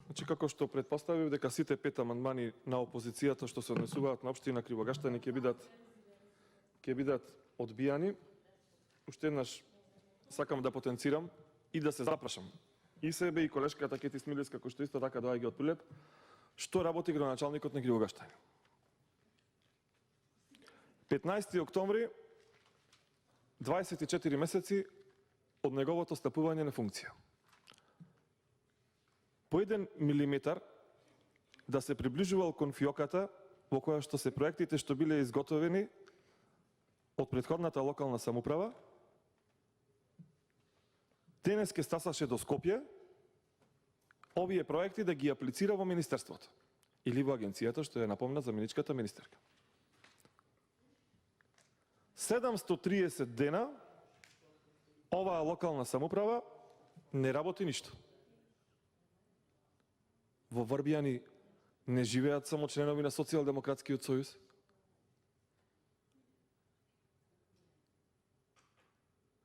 Значи, како што предпоставив дека сите 5 амандмани на опозицијата што се однесуваат на општина Кривогаштани ќе бидат одбијани, уште еднаш сакам да потенцирам и да се запрашам и себе и колешката Кети Смилевска, кој што исто така доаѓа од Прилеп, што работи градоначалникот на Кривогаштани. 15 октомври, 24 месеци од неговото стапување на функција. По 1 милиметар да се приближувал кон фиоката во која што се проектите што биле изготвени од претходната локална самоуправа, денес ке стасаше до Скопје овие проекти да ги аплицира во Министерството или во агенцијата што ја напомна заменичката министерка. 730 дена оваа локална самоуправа не работи ништо. Во Врбијани не живеат само членови на Социјалдемократскиот сојуз.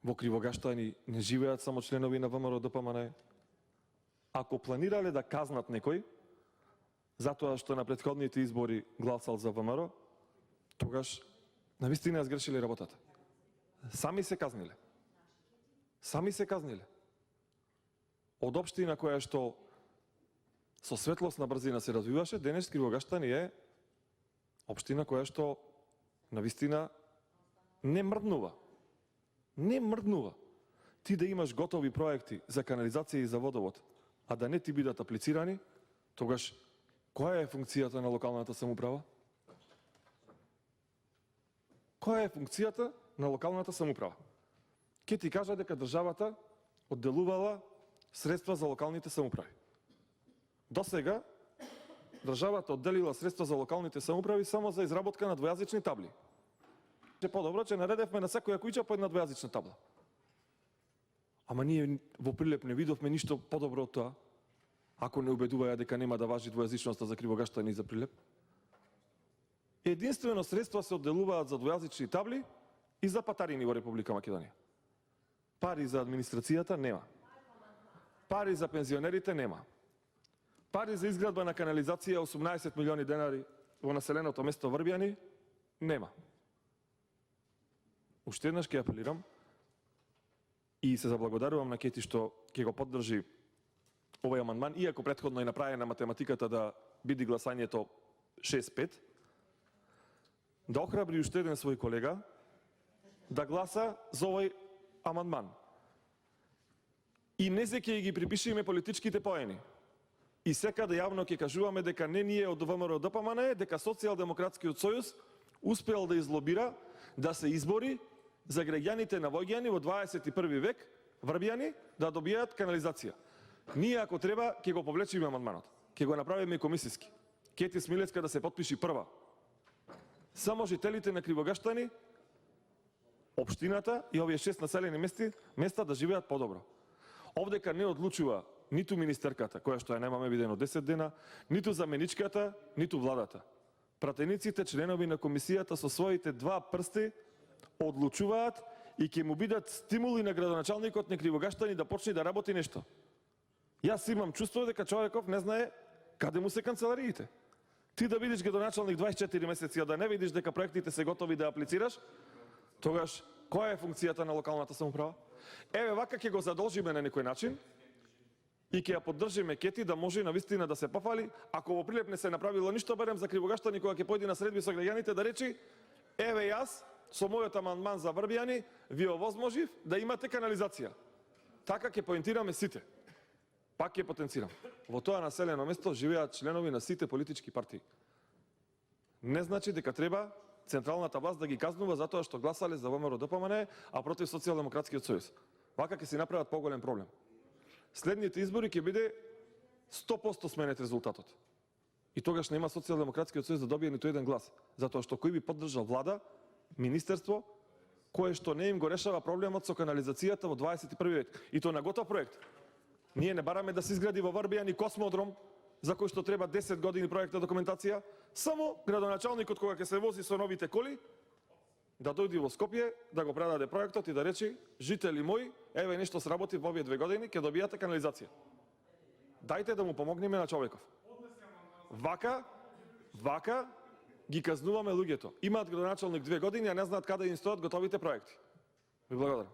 Во Кривогаштани не живеат само членови на ВМРО ДПМНЕ. Ако планирале да казнат некој затоа што на претходните избори гласал за ВМРО, тогаш навистина ја сгрешиле работата. Сами се казниле. Сами се казниле. Од општина која што со светлосна брзина се развиваше, денес Кривогаштани е општина која што навистина не мрднува. Не мрднува. Ти да имаш готови проекти за канализација и за водовод, а да не ти бидат аплицирани, тогаш која е функцијата на локалната самоуправа? Која е функцијата на локалната самоуправа? Ке ти кажа дека државата одделувала средства за локалните самоуправи. До сега државата одделила средства за локалните самоуправи само за изработка на двојазични табли. Че подобро че наредевме на секоја куќа по една двојазична табла. Ама ние во Прилеп не видовме ништо подобро од тоа, ако не убедуваја дека нема да важи двојазичноста за Кривогаштани и за Прилеп. Единствено средства се одделуваат за двојазични табли и за патарини во Република Македонија. Пари за администрацијата нема. Пари за пензионерите нема. Пари за изградба на канализација 18 милиони денари во населеното место Врбијани нема. Уште еднаш ќе апелирам и се заблагодарувам на Кети што ќе го поддржи овој амандман, иако претходно е направена математиката да биде гласањето 6-5, да охрабри уште еден свој колега да гласа за овој амандман. И не се ќе ги припишиме политичките поени. И секаде јавно ќе кажуваме дека не ние од ВМРО ДПМНЕ, дека Социјалдемократскиот сојуз успеал да излобира да се избори за граѓаните на Воѓани во 21 век, Врбијани, да добијат канализација. Ние, ако треба, ќе го повлечиме амандманот. Ќе го направиме комисиски. Кети Смилевска да се потпиши прва. Само жителите на Кривогаштани, општината и овие 6 населени места да живеат подобро. Овдека не одлучува ниту министерката, која што ја немаме видено 10 дена, ниту заменичката, ниту владата. Пратениците, членови на комисијата со своите 2 прсти одлучуваат и ќе му бидат стимули на градоначалникот на Кривогаштани да почне да работи нешто. Јас имам чувство дека човеков не знае каде му се канцелариите. Ти да бидеш градоначалник 24 месеци, а да не видиш дека проектите се готови да аплицираш, тогаш која е функцијата на локалната самоуправа? Еве вака ќе го задолжиме на некој начин и ќе ја поддржиме Кети да може навистина да се пофали, ако во Прилеп не се направило ништо, барем за Кривогаштани кога ќе појде на средби со граѓаните да речи: еве јас со мојот амандман за Врбијани ви овозможив да имате канализација. Така ќе поентираме сите. Пак ќе потенцирам. Во тоа населено место живеат членови на сите политички партии. Не значи дека треба централната власт да ги казнува затоа што гласале за ВМРО ДПМНЕ, а против Социјалдемократскиот сојуз. Вака ќе си направат поголем проблем. Следните избори ќе биде 100% сменет резултатот. И тогаш нема Социјалдемократскиот сојуз да добие ниту еден глас, затоа што кој би поддржал влада, министерство, кое што не им го решава проблемот со канализацијата во 21 век. И то на готов проект. Ние не бараме да се изгради во Врбијани космодром, за кој што треба 10 години проектна документација, само градоначалникот кога ќе се вози со новите коли, да дојде во Скопје, да го предаде проектот и да речи: жители мои, еве нешто сработи во овие 2 години, ќе добијате канализација. Дајте да му помогнеме на човеков. Вака ги казнуваме луѓето. Имаат градоначалник 2 години, а не знаат каде им стоят готовите проекти. Ви благодарам.